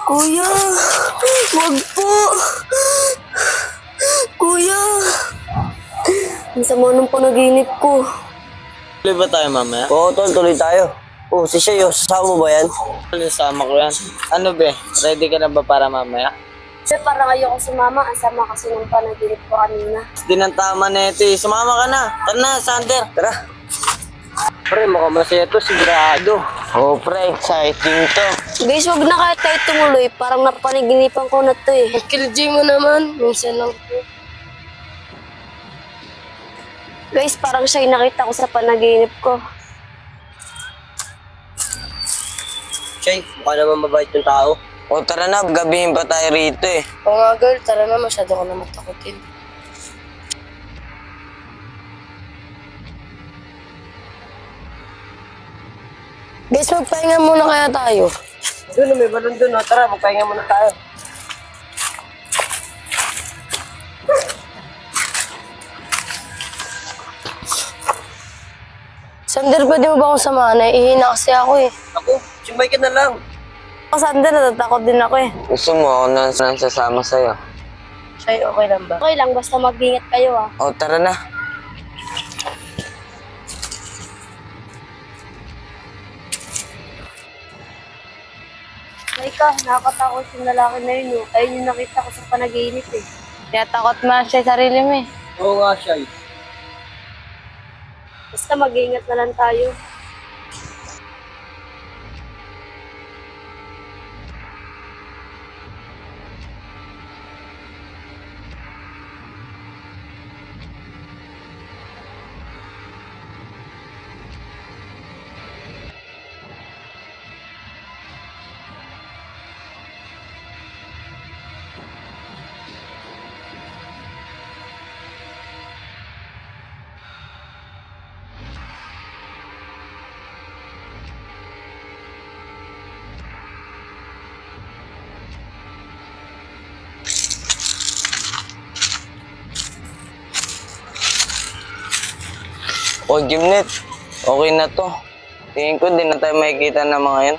Kuya, wag po. Kuya, ang sama ng panaginip ko. Tuloy ba tayo mamaya? Oo, tol, tuloy tayo. Oh, si Shayo, sasama mo ba yan? Sama ko yan. Ano be? Ready ka na ba para mamaya? Kasi parang ayoko sumama. Ang sama kasi ng panaginip ko kanina. Di nang tama na ito eh. Sumama ka na. Tara na, Sander. Tara. Pre, mukhang masaya to, sigurado. Oo, pre, exciting to. Guys, wag na kahit tayo tumuloy. Parang napanaginipan ko na to eh. Kilji mo naman, minsan lang po. Guys, parang siya yung nakita ko sa panaginip ko. Shay, mukha naman mabait yung tao. O tara na, gabihin pa tayo rito eh. Oo nga girl, tara na, masyado ka na matakotin. Guys, magpahinga muna kaya tayo. Doon, may balon doon. Tara, magpahinga muna tayo. Sander, pwede mo ba akong samahan? Ihina kasi ako eh. Ako, simbay ka na lang. Ako, Sander, natatakot din ako eh. Gusto mo ako na sasama sa'yo? Shay, okay lang ba? Okay lang, basta mag-ingat kayo ah. O tara na. Maika, nakakatakot yung lalaki na yun oh. Ayun yung nakita ko sa panaginip eh. Kaya takot man siya sa sarili mo eh. Oo nga, Shay. Basta mag-ingat na lang tayo. O Gymnet, okay na to. Tingin ko din na tayo makikita ng mga yan.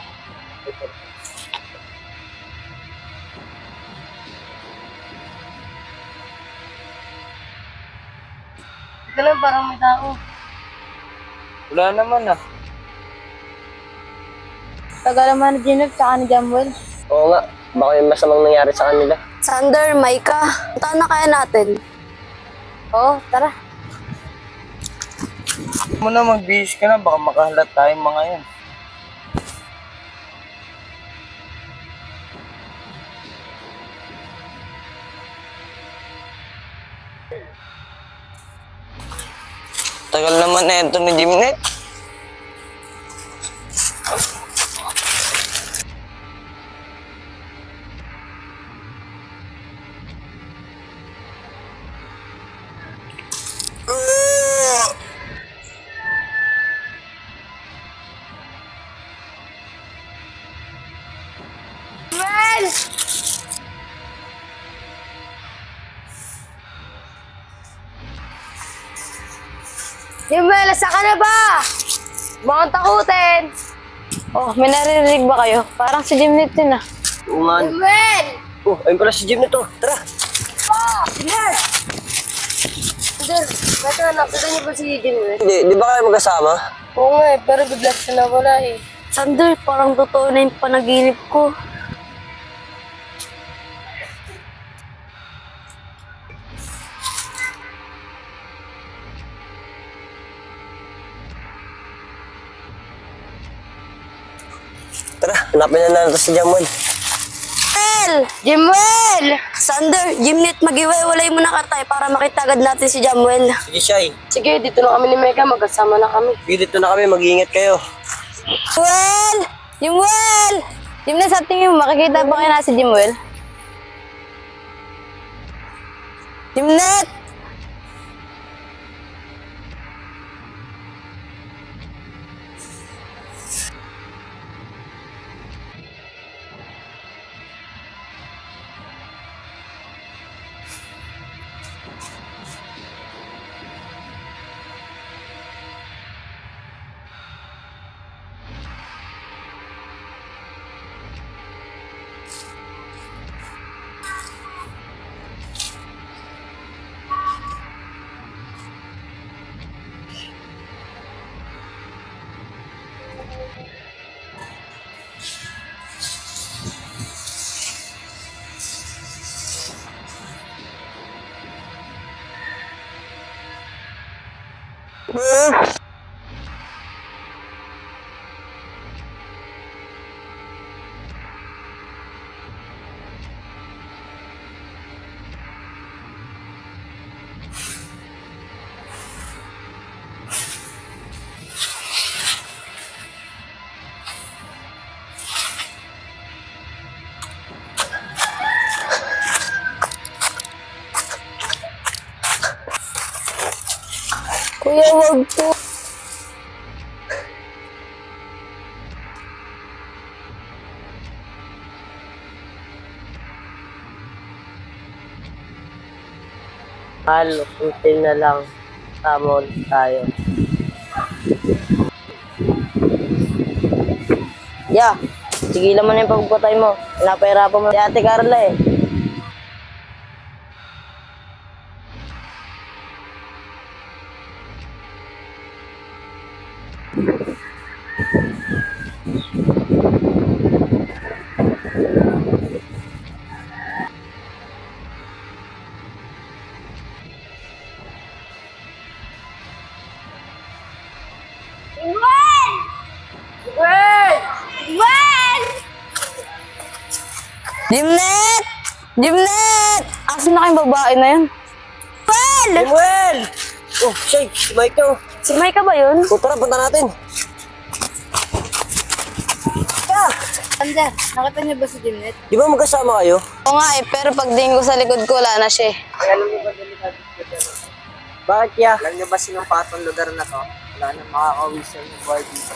Ito lang, parang may tao. Wala naman ah. Tagal naman ni Ginep, tsaka ni Jamwell. Oo nga, baka yung masamang nangyari sa kanila. Sander, Maika, punta na kaya natin? Oo, tara. Muna magbihis ka na, baka makahalat tayong mga yan. Tagal naman na ito ni Gymnet. Jamwell, asa ka na ba? Bakit takutin? Oh, may naririnig ba kayo? Parang si Ginep din ah. Oo nga. Jamwell! Oh, ayun pala si Jim na to. Tara. Sander, ba't nakita niyo ba si Jamwell? Di ba kayo magkasama? Oo nga eh, pero bigla siya nawala eh. Sander, parang totoo na yung panaginip ko. Tara, hanapin na natin si Jamwell. Jamwell! Sander, Gymnet, mag-iwalay muna ka tayo para makita agad natin si Jamwell. Sige, Shay. Sige, dito na kami ni Mega, magkasama na kami. Sige, dito na kami. Mag-iingat kayo. Jamwell! Jamwell! Jamwell, sa tingin mo, makikita ba kayo na si Jamwell? Jamnet! Kuya, wag po. Mahal, until na lang. Tama ulit tayo. Ya, sigilan mo na yung pagpatay mo. Pinapahirapan mo si Ate Carla eh. Jimnet! Jimnet! Asan na kayong babae na yun? Well! Samuel! Oh, Shay, si Mike oh. Si Micah ba yun? O tara, punta natin. Sander, nakita niyo ba si Jimnet? Di ba magkasama kayo? Oo nga eh, pero pagtingin ko sa likod ko, wala na siya eh. Bakit ya? Alam niyo ba sinong patong lugar na to? Wala na makakawisal ng boy dito.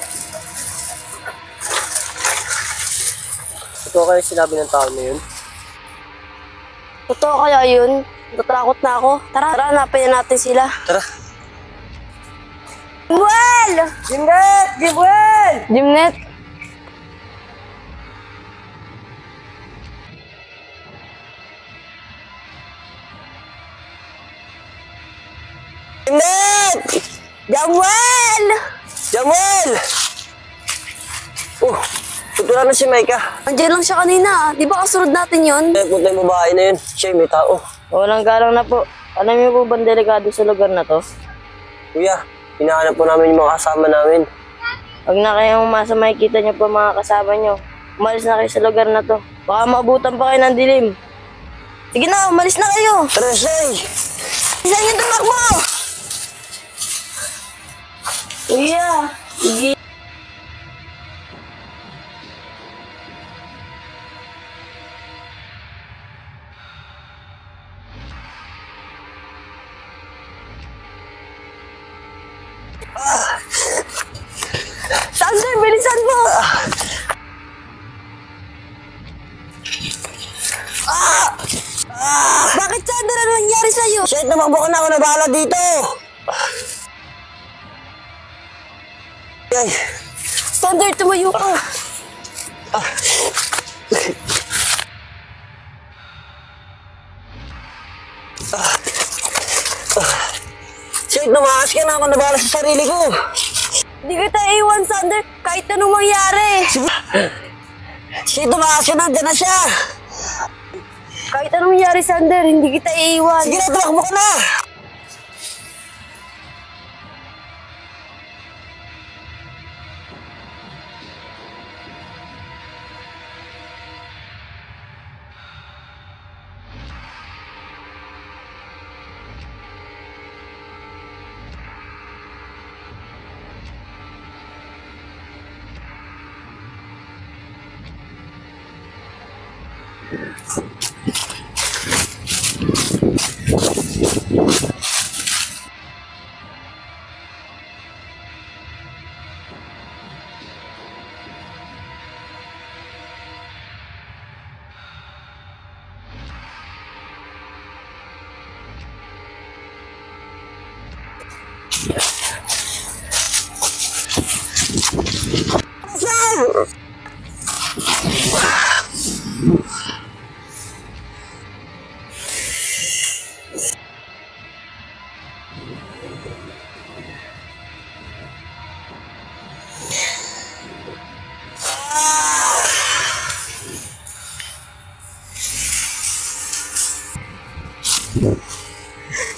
Ito kayo sinabi ng tao na yun? Totoo kaya yun? Natatakot na ako. Tara, hanapin na natin sila. Tara. Well! Jimnet! Jimwell! Jimnet! Jimnet! Jamuel! Jamuel! Oh, tutulan na si Micah. Andiyan lang siya kanina. Di ba kasunod natin yun? Eh, punta yung babae na yun. Siya, may tao. Walang galang na po. Alam niyo po bang delikado sa lugar na to? Kuya, hinahanap po namin yung mga kasama namin. Huwag na kayong umasa, makikita niyo po mga kasama niyo. Umalis na kayo sa lugar na to. Baka maabutan pa kayo ng dilim. Sige na, umalis na kayo. Tara, Shay! Isa niyo tumakbo! Kuya, sige. Sander, bilisan mo! Bakit, Sander? Ano nangyari sa'yo? Shit, namakbo ka na ako na bahala dito! Ay, Sander, tumayo ka. shit, namakas ka na ako na bahala sa sarili ko! Hindi kita iwan, Sander. Kahit anong mangyari. Shit, tumakas ka na, dyan na siya! Kahit anong mangyari, Sander, hindi kita iiwan. Sige na, tumakbo ka na!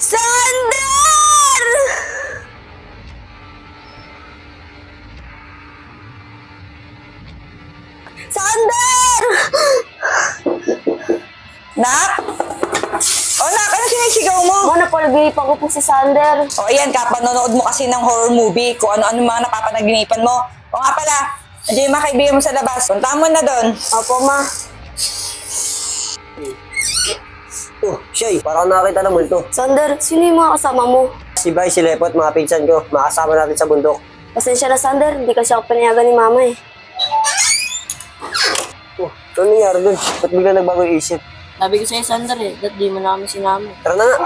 Sander! Sander! Nak? O nak, ano sinisigaw mo? Mga napalaginipan ko po si Sander. O ayan ka, panonood mo kasi ng horror movie kung ano-ano mga napapanaginipan mo. O nga pala, nandiyan yung mga kaibigan mo sa labas. Punta mo na doon. Opo, ma. Oh, Shay, parang nakakita ng multo. Sander, sino yung mga kasama mo? si Bay, si Lepot, mga pinsan ko. Makasama natin sa bundok. Pasensya na, Sander. Hindi kasi ako pinayagan ni Mama eh. Oh, ano nangyari dun? Ba't bigla nagbago yung isip? Sabi ko sa'yo, Sander eh. Ba't di mo na kami sinama? Tara na nga.